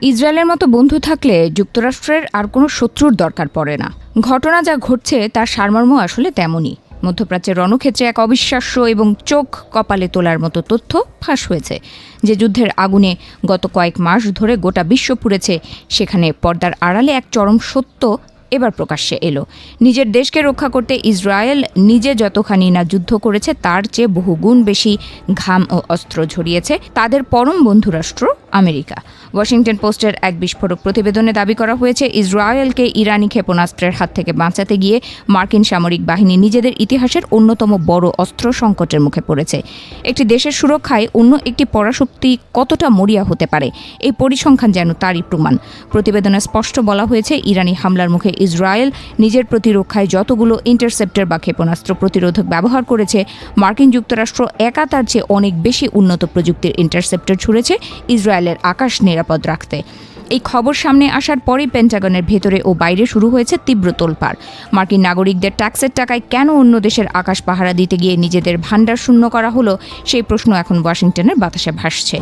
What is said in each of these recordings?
ইসরায়েলের মতো বন্ধু থাকলে যুক্তরাষ্ট্রের আর কোনো শত্রুর দরকার পড়ে না। ঘটনা যা ঘটছে তার সারমর্ম আসলে তেমনই। মধ্যপ্রাচ্যের রণক্ষেত্রে এক অবিশ্বাস্য এবং চোখ কপালে তোলার মতো তথ্য ফাঁস হয়েছে। যে যুদ্ধের আগুনে গত কয়েক মাস ধরে গোটা বিশ্ব পুড়েছে, সেখানে পর্দার আড়ালে এক চরম সত্য এবার প্রকাশ্যে এলো। নিজের দেশকে রক্ষা করতে ইসরায়েল নিজে যতখানি না যুদ্ধ করেছে, তার চেয়ে বহুগুণ বেশি ঘাম ও অস্ত্র ঝরিয়েছে তাদের পরম বন্ধুরাষ্ট্র আমেরিকা। ওয়াশিংটন পোস্টের এক বিস্ফোরক প্রতিবেদনে দাবি করা হয়েছে, ইসরায়েলকে ইরানি ক্ষেপণাস্ত্রের হাত থেকে বাঁচাতে গিয়ে মার্কিন সামরিক বাহিনী নিজেদের ইতিহাসের অন্যতম বড় অস্ত্র সংকটের মুখে পড়েছে। একটি দেশের সুরক্ষায় অন্য একটি পরাশক্তি কতটা মরিয়া হতে পারে, এই পরিসংখ্যান যেন তারই প্রমাণ। প্রতিবেদনে স্পষ্ট বলা হয়েছে, ইরানি হামলার মুখে ইসরায়েল নিজের প্রতিরক্ষায় যতগুলো ইন্টারসেপ্টর বা ক্ষেপণাস্ত্র প্রতিরোধক ব্যবহার করেছে, মার্কিন যুক্তরাষ্ট্র একা তার চেয়ে অনেক বেশি উন্নত প্রযুক্তির ইন্টারসেপ্টর ছুড়েছে ইসরায়েলের আকাশ নিরাপদ রাখতে। এই খবর সামনে আসার পরই পেন্টাগনের ভেতরে ও বাইরে শুরু হয়েছে তীব্র তোলপাড়। মার্কিন নাগরিকদের ট্যাক্সের টাকায় কেন অন্য দেশের আকাশ পাহারা দিতে গিয়ে নিজেদের ভান্ডার শূন্য করা হলো, সেই প্রশ্ন এখন ওয়াশিংটনের বাতাসে ভাসছে।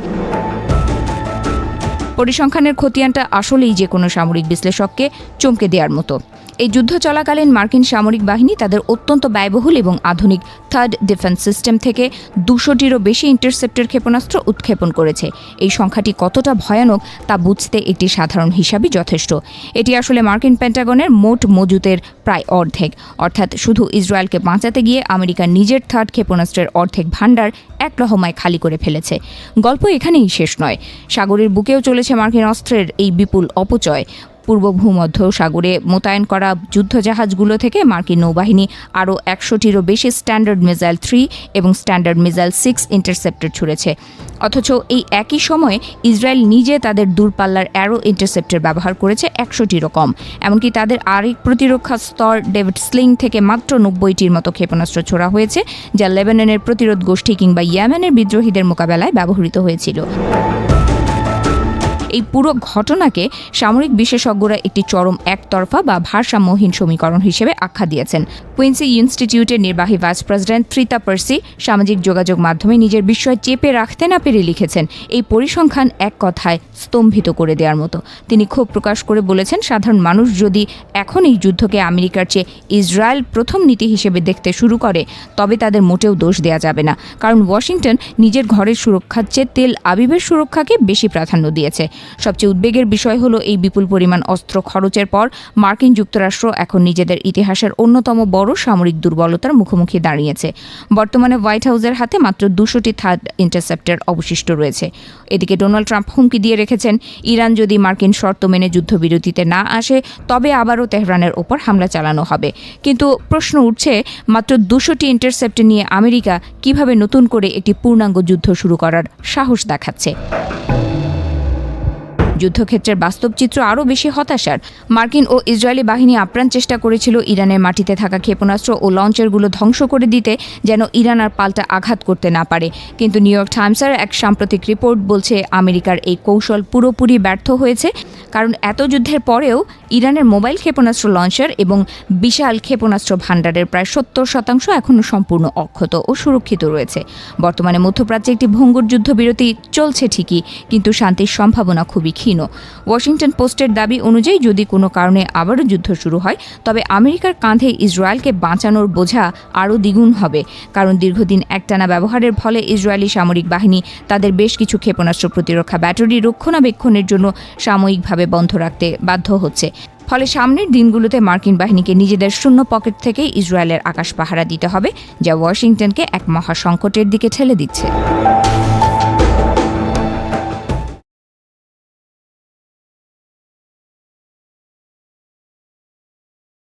পরিসংখ্যানের খতিয়ানটা আসলেই যে কোনো সামরিক বিশ্লেষককে চমকে দেওয়ার মতো। এই যুদ্ধ চলাকালীন মার্কিন সামরিক বাহিনী তাদের অত্যন্ত ব্যয়বহুল এবং আধুনিক থার্ড ডিফেন্স সিস্টেম থেকে 200টিরও বেশি ইন্টারসেপ্টর ক্ষেপণাস্ত্র উৎক্ষেপণ করেছে। এই সংখ্যাটি কতটা ভয়ানক তা বুঝতে একটি সাধারণ হিসাবই যথেষ্ট। এটি আসলে মার্কিন পেন্টাগনের মোট মজুতের প্রায় অর্ধেক, অর্থাৎ শুধু ইসরায়েলকে বাঁচাতে গিয়ে আমেরিকা নিজের থার্ড ক্ষেপণাস্ত্রের অর্ধেক ভাণ্ডার এক লহমায় খালি করে ফেলেছে। গল্প এখানেই শেষ নয়। সাগরের বুকেও চলেছে মার্কিন অস্ত্রের এই বিপুল অপচয়। পূর্ব ভূমধ্য সাগরে মোতায়েন করা যুদ্ধজাহাজগুলো থেকে মার্কিন নৌবাহিনী আরও 100টিরও বেশি স্ট্যান্ডার্ড মিসাইল 3 এবং স্ট্যান্ডার্ড মিসাইল 6 ইন্টারসেপ্টর ছুড়েছে। অথচ এই একই সময়ে ইসরায়েল নিজে তাদের দূরপাল্লার অ্যারো ইন্টারসেপ্টর ব্যবহার করেছে 100টিরও কম। এমনকি তাদের আরেক প্রতিরক্ষা স্তর ডেভিড স্লিং থেকে মাত্র 90টির মতো ক্ষেপণাস্ত্র ছোড়া হয়েছে, যা লেবাননের প্রতিরোধ গোষ্ঠী কিংবা ইয়েমেনের বিদ্রোহীদের মোকাবেলায় ব্যবহৃত হয়েছিল। এই পুরো ঘটনাকে সামরিক বিশেষজ্ঞরা একটি চরম একতরফা বা ভারসাম্যহীন সমীকরণ হিসেবে আখ্যা দিয়েছেন। কুইন্সি ইনস্টিটিউটের নির্বাহী ভাইস প্রেসিডেন্ট ত্রিতা পার্সি সামাজিক যোগাযোগ মাধ্যমে নিজের বিস্ময় চেপে রাখতে না পেরে লিখেছেন, এই পরিসংখ্যান এক কথায় স্তম্ভিত করে দেওয়ার মতো। তিনি ক্ষোভ প্রকাশ করে বলেছেন, সাধারণ মানুষ যদি এখন এই যুদ্ধকে আমেরিকার চেয়ে ইসরায়েল প্রথম নীতি হিসেবে দেখতে শুরু করে, তবে তাদের মোটেও দোষ দেওয়া যাবে না। কারণ ওয়াশিংটন নিজের ঘরের সুরক্ষার চেয়ে তেল আবিবের সুরক্ষাকে বেশি প্রাধান্য দিয়েছে। সবচেয়ে উদ্বেগের বিষয় হলো, এই বিপুল পরিমাণ অস্ত্র খরচের পর মার্কিন যুক্তরাষ্ট্র এখন নিজেদের ইতিহাসের অন্যতম বড় সামরিক দুর্বলতার মুখোমুখি দাঁড়িয়েছে। বর্তমানে হোয়াইট হাউসের হাতে মাত্র 200টি থার্ড ইন্টারসেপ্টর অবশিষ্ট রয়েছে। এদিকে ডোনাল্ড ট্রাম্প হুমকি দিয়ে রেখেছেন, ইরান যদি মার্কিন শর্ত মেনে যুদ্ধবিরতিতে না আসে, তবে আবারও তেহরানের ওপর হামলা চালানো হবে। কিন্তু প্রশ্ন উঠছে, মাত্র 200টি ইন্টারসেপ্টর নিয়ে আমেরিকা কিভাবে নতুন করে একটি পূর্ণাঙ্গ যুদ্ধ শুরু করার সাহস দেখাচ্ছে? যুদ্ধক্ষেত্রের বাস্তব চিত্র আরও বেশি হতাশার। মার্কিন ও ইসরায়েলি বাহিনী আপ্রাণ চেষ্টা করেছিল ইরানের মাটিতে থাকা ক্ষেপণাস্ত্র ও লঞ্চারগুলো ধ্বংস করে দিতে, যেন ইরান আর পাল্টা আঘাত করতে না পারে। কিন্তু নিউ ইয়র্ক টাইমসের এক সাম্প্রতিক রিপোর্ট বলছে, আমেরিকার এই কৌশল পুরোপুরি ব্যর্থ হয়েছে। কারণ এত যুদ্ধের পরেও ইরানের মোবাইল ক্ষেপণাস্ত্র লঞ্চার এবং বিশাল ক্ষেপণাস্ত্র ভাণ্ডারের প্রায় 70% এখনও সম্পূর্ণ অক্ষত ও সুরক্ষিত রয়েছে। বর্তমানে মধ্যপ্রাচ্যে একটি ভঙ্গুর যুদ্ধবিরতি চলছে ঠিকই, কিন্তু শান্তির সম্ভাবনা খুবই ক্ষীণ। ওয়াশিংটন পোস্টের দাবি অনুযায়ী যদি কোনো কারণে আবারও যুদ্ধ শুরু হয়, তবে আমেরিকার কাঁধে ইসরায়েলকে বাঁচানোর বোঝা আরও দ্বিগুণ হবে। কারণ দীর্ঘদিন একটানা ব্যবহারের ফলে ইসরায়েলি সামরিক বাহিনী তাদের বেশ কিছু ক্ষেপণাস্ত্র প্রতিরক্ষা ব্যাটারি রক্ষণাবেক্ষণের জন্য সাময়িকভাবে বন্ধ রাখতে বাধ্য হচ্ছে। ফলে সামনের দিনগুলোতে মার্কিন বাহিনীকে নিজেদের শূন্য পকেট থেকে ইসরায়েলের আকাশ পাহারা দিতে হবে, যা ওয়াশিংটনকে এক মহাসংকটের দিকে ঠেলে দিচ্ছে।